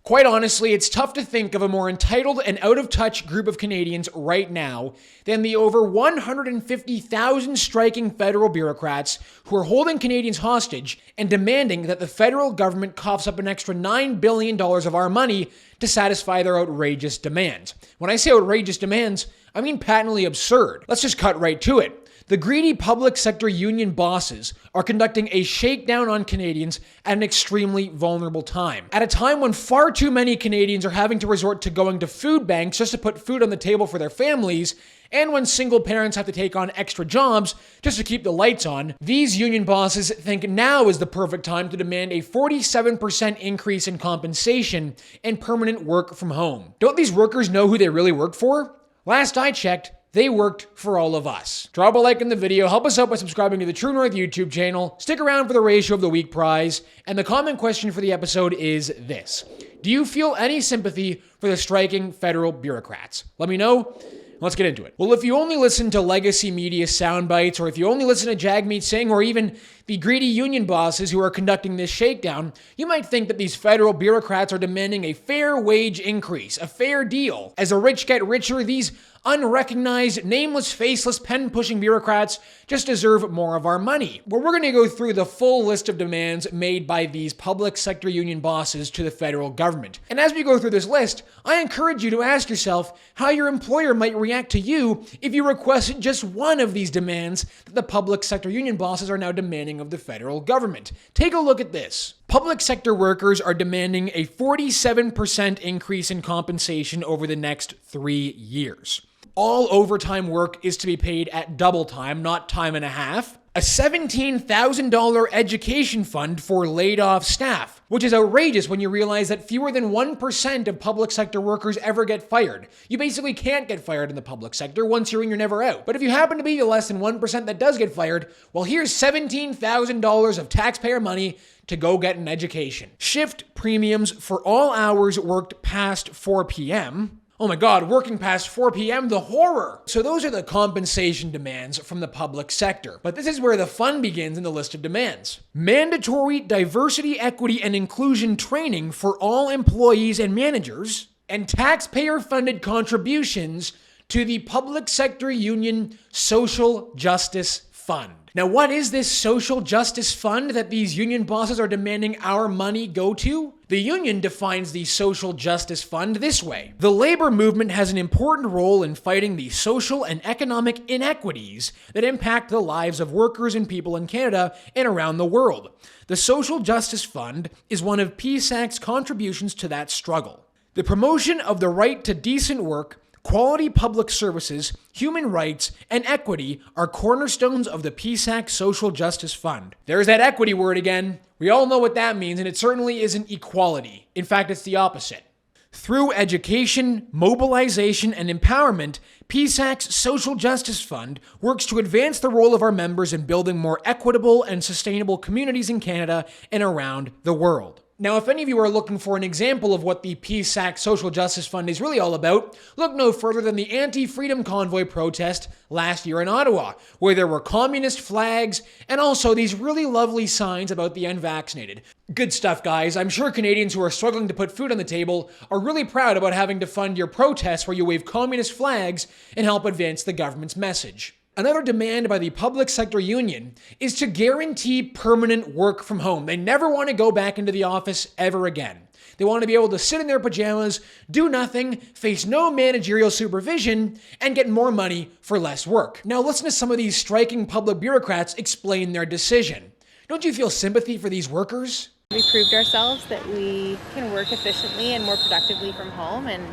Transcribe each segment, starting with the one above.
Quite honestly, it's tough to think of a more entitled and out-of-touch group of Canadians right now than the over 150,000 striking federal bureaucrats who are holding Canadians hostage and demanding that the federal government coughs up an extra $9 billion of our money to satisfy their outrageous demands. When I say outrageous demands, I mean patently absurd. Let's just cut right to it. The greedy public sector union bosses are conducting a shakedown on Canadians at an extremely vulnerable time. At a time when far too many Canadians are having to resort to going to food banks just to put food on the table for their families, and when single parents have to take on extra jobs just to keep the lights on, these union bosses think now is the perfect time to demand a 47% increase in compensation and permanent work from home. Don't these workers know who they really work for? Last I checked, they worked for all of us. Drop a like in the video, help us out by subscribing to the True North YouTube channel, stick around for the Ratio of the Week prize, and the comment question for the episode is this: do you feel any sympathy for the striking federal bureaucrats? Let me know. Let's get into it. Well, if you only listen to legacy media sound bites, or if you only listen to Jagmeet Singh, or even the greedy union bosses who are conducting this shakedown, you might think that these federal bureaucrats are demanding a fair wage increase, a fair deal. As the rich get richer, these unrecognized, nameless, faceless, pen-pushing bureaucrats just deserve more of our money. Well, we're going to go through the full list of demands made by these public sector union bosses to the federal government. And as we go through this list, I encourage you to ask yourself how your employer might react to you if you requested just one of these demands that the public sector union bosses are now demanding of the federal government. Take a look at this. Public sector workers are demanding a 47% increase in compensation over the next 3 years. All overtime work is to be paid at double time, not time and a half. A $17,000 education fund for laid-off staff, which is outrageous when you realize that fewer than 1% of public sector workers ever get fired. You basically can't get fired in the public sector. Once you're in, you're never out. But if you happen to be the less than 1% that does get fired, well, here's $17,000 of taxpayer money to go get an education. Shift premiums for all hours worked past 4 p.m. Oh my God, working past 4 p.m., the horror. So those are the compensation demands from the public sector. But this is where the fun begins in the list of demands. Mandatory diversity, equity, and inclusion training for all employees and managers, and taxpayer-funded contributions to the public sector union social justice fund. Now, what is this social justice fund that these union bosses are demanding our money go to? The union defines the social justice fund this way: the labor movement has an important role in fighting the social and economic inequities that impact the lives of workers and people in Canada and around the world. The social justice fund is one of PSAC's contributions to that struggle. The promotion of the right to decent work, quality public services, human rights, and equity are cornerstones of the PSAC Social Justice Fund. There's that equity word again. We all know what that means, and it certainly isn't equality. In fact, it's the opposite. Through education, mobilization, and empowerment, PSAC's Social Justice Fund works to advance the role of our members in building more equitable and sustainable communities in Canada and around the world. Now, if any of you are looking for an example of what the PSAC Social Justice Fund is really all about, look no further than the anti-freedom convoy protest last year in Ottawa, where there were communist flags and also these really lovely signs about the unvaccinated. Good stuff, guys. I'm sure Canadians who are struggling to put food on the table are really proud about having to fund your protests where you wave communist flags and help advance the government's message. Another demand by the public sector union is to guarantee permanent work from home. They never want to go back into the office ever again. They want to be able to sit in their pajamas, do nothing, face no managerial supervision, and get more money for less work. Now listen to some of these striking public bureaucrats explain their decision. Don't you feel sympathy for these workers? We proved ourselves that we can work efficiently and more productively from home, and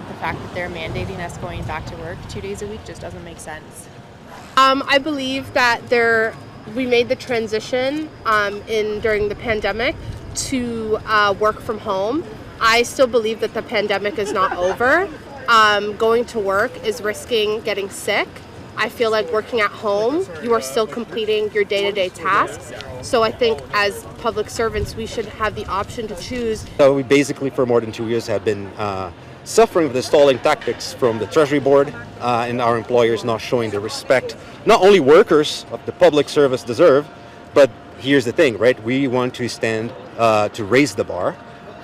the fact that they're mandating us going back to work 2 days a week just doesn't make sense. I believe that we made the transition during the pandemic to work from home. I still believe that the pandemic is not over. Going to work is risking getting sick. I feel like working at home, you are still completing your day-to-day tasks. So I think as public servants, we should have the option to choose. So we basically for more than 2 years have been suffering with the stalling tactics from the Treasury Board and our employers not showing the respect not only workers of the public service deserve, but here's the thing, right? We want to stand to raise the bar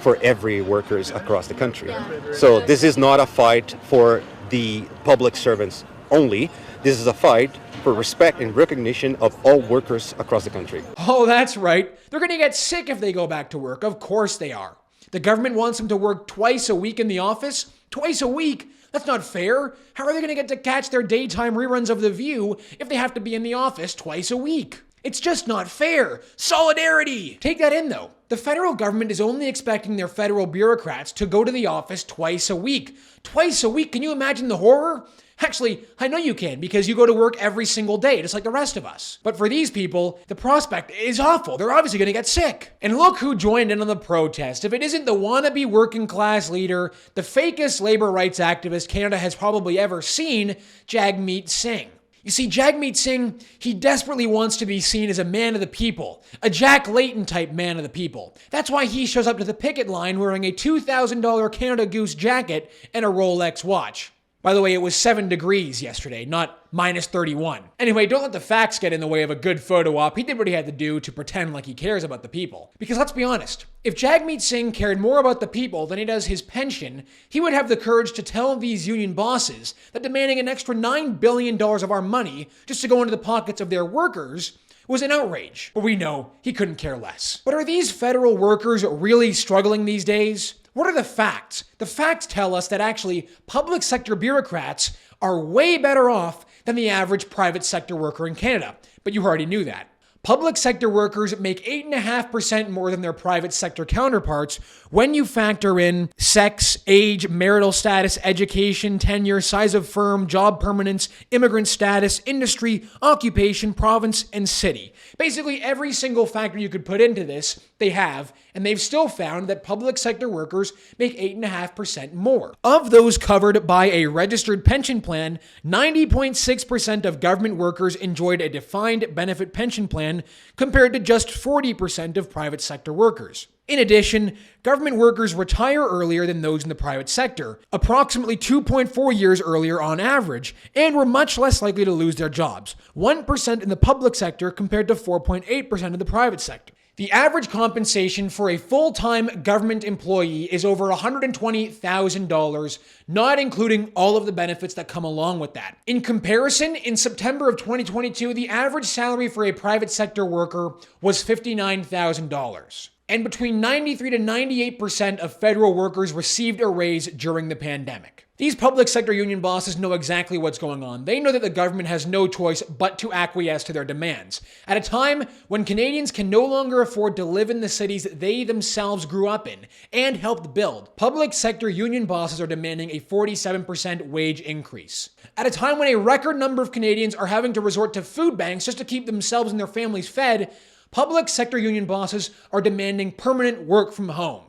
for every workers across the country. So this is not a fight for the public servants only. This is a fight for respect and recognition of all workers across the country. Oh, that's right. They're going to get sick if they go back to work. Of course they are. The government wants them to work twice a week in the office. Twice a week? That's not fair. How are they going to get to catch their daytime reruns of The View if they have to be in the office twice a week? It's just not fair. Solidarity! Take that in, though. The federal government is only expecting their federal bureaucrats to go to the office twice a week. Twice a week? Can you imagine the horror? Actually, I know you can, because you go to work every single day, just like the rest of us. But for these people, the prospect is awful. They're obviously going to get sick. And look who joined in on the protest. If it isn't the wannabe working class leader, the fakest labor rights activist Canada has probably ever seen, Jagmeet Singh. You see, Jagmeet Singh, he desperately wants to be seen as a man of the people, a Jack Layton type man of the people. That's why he shows up to the picket line wearing a $2,000 Canada Goose jacket and a Rolex watch. By the way, it was 7 degrees yesterday, not minus 31. Anyway, don't let the facts get in the way of a good photo op. He did what he had to do to pretend like he cares about the people. Because let's be honest, if Jagmeet Singh cared more about the people than he does his pension, he would have the courage to tell these union bosses that demanding an extra $9 billion of our money just to go into the pockets of their workers was an outrage. But we know he couldn't care less. But are these federal workers really struggling these days? What are the facts? The facts tell us that actually public sector bureaucrats are way better off than the average private sector worker in Canada. But you already knew that. Public sector workers make 8.5% more than their private sector counterparts when you factor in sex, age, marital status, education, tenure, size of firm, job permanence, immigrant status, industry, occupation, province, and city. Basically, every single factor you could put into this, they have, and they've still found that public sector workers make 8.5% more. Of those covered by a registered pension plan, 90.6% of government workers enjoyed a defined benefit pension plan compared to just 40% of private sector workers. In addition, government workers retire earlier than those in the private sector, approximately 2.4 years earlier on average, and were much less likely to lose their jobs, 1% in the public sector compared to 4.8% in the private sector. The average compensation for a full-time government employee is over $120,000, not including all of the benefits that come along with that. In comparison, in September of 2022, the average salary for a private sector worker was $59,000. And between 93 to 98% of federal workers received a raise during the pandemic. These public sector union bosses know exactly what's going on. They know that the government has no choice but to acquiesce to their demands. At a time when Canadians can no longer afford to live in the cities they themselves grew up in and helped build, public sector union bosses are demanding a 47% wage increase. At a time when a record number of Canadians are having to resort to food banks just to keep themselves and their families fed, public sector union bosses are demanding permanent work from home.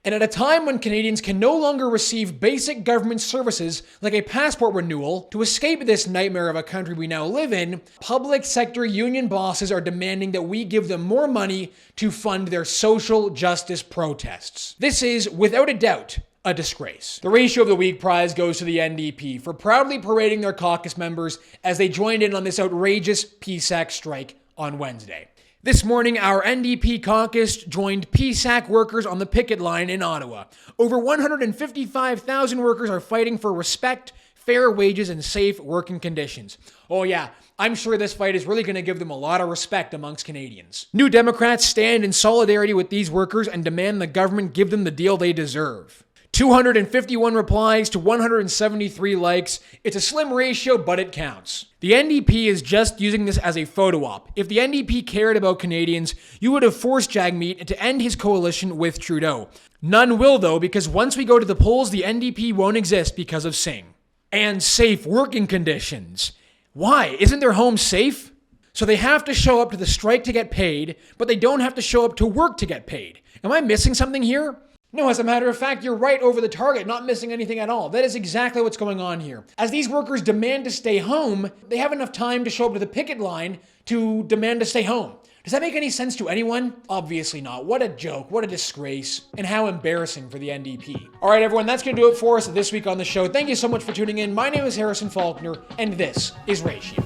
And at a time when Canadians can no longer receive basic government services like a passport renewal to escape this nightmare of a country we now live in, public sector union bosses are demanding that we give them more money to fund their social justice protests. This is, without a doubt, a disgrace. The Ratio of the Week prize goes to the NDP for proudly parading their caucus members as they joined in on this outrageous PSAC strike on Wednesday. This morning, our NDP caucus joined PSAC workers on the picket line in Ottawa. Over 155,000 workers are fighting for respect, fair wages, and safe working conditions. Oh yeah, I'm sure this fight is really going to give them a lot of respect amongst Canadians. New Democrats stand in solidarity with these workers and demand the government give them the deal they deserve. 251 replies to 173 likes. It's a slim ratio, but it counts. The NDP is just using this as a photo op. If the NDP cared about Canadians, you would have forced Jagmeet to end his coalition with Trudeau. None will, though, because once we go to the polls, the NDP won't exist because of Singh. And safe working conditions. Why? Isn't their home safe? So they have to show up to the strike to get paid, but they don't have to show up to work to get paid. Am I missing something here? No, as a matter of fact, you're right over the target, not missing anything at all. That is exactly what's going on here. As these workers demand to stay home, they have enough time to show up to the picket line to demand to stay home. Does that make any sense to anyone? Obviously not. What a joke, what a disgrace, and how embarrassing for the NDP. All right, everyone, that's going to do it for us this week on the show. Thank you so much for tuning in. My name is Harrison Faulkner, and this is Ratio.